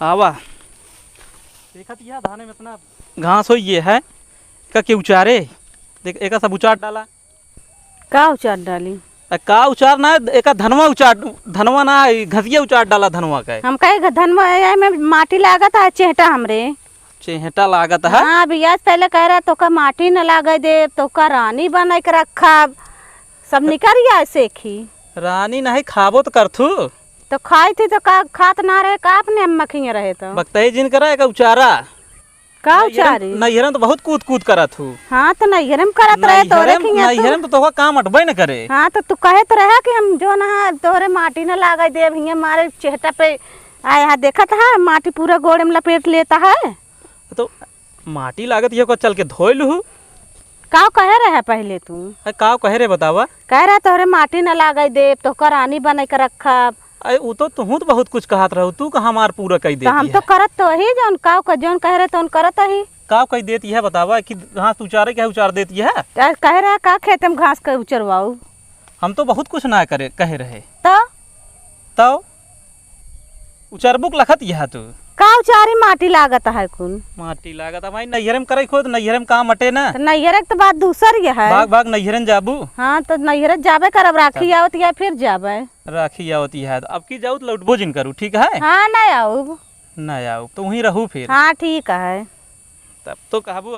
आवा देखा यह धाने में इतना घास हो ये है का उचारे देख एक सब उचार डाला का उचार डाली का उचार ना एक धनवा उचार धनवा ना घसिया उचार डाला धनवा का हम कहे धनवा में माटी लागत है चेहटा हमरे चेहटा लागत है। हाँ भैया पहले कह रहा तो का माटी न लागे दे तो का रानी बना के रखा सब निकल सेखी रानी नहीं खाबो तो करथू तो खाई थी तो का खात ना रहे का अपने मखिया रहे तो बकतई जिन करा एक उचारा का उचारी नैहरम तो बहुत कूद कूद करत हूँ। हाँ तो नैहरम करत रहे नैहरम तो तोहका काम अटबे न करे। हाँ तो तू कहे तो रहा कि हम जो ना तोरे माटी न लागे दे भैया मारे चेहटा पे आया यहाँ देखत है माटी पूरा गोड़े में लपेट लेता है तो माटी लागत ये को चल के धोई लू का कहे रहे पहले तू का कहे रे बतावा कह रहा तोरे माटी न लागे दे तो का रानी बना के रखा अरे वो तो तू तो बहुत कुछ कहत रहू तू का हमार पूरा कही देती हम तो करत तो ही जौन काव का जौन कह रहे तो करत ही का कही देती है बतावा कि घास उचारे क्या उचार देती है कह रहा का खेत में घास का उचरवाऊ हम तो बहुत कुछ ना करे कहे रहे तो उचरबुक लखत यह तू का उचारी माटी लागत है कुन माटी लागत है भाई नैहरम करे खुद नैहरम काम अटे ना नैहर तो बात दूसर ये है भाग भाग नैहरन जाबू। हाँ तो नैहर जाबे करब राखी आवत या फिर जाबे राखी आवती है अब की जाऊ तो लौटबो जिन करू ठीक है। हाँ ना आऊ ना आऊ तो वहीं रहू फिर। हाँ ठीक है तब तो कहबू।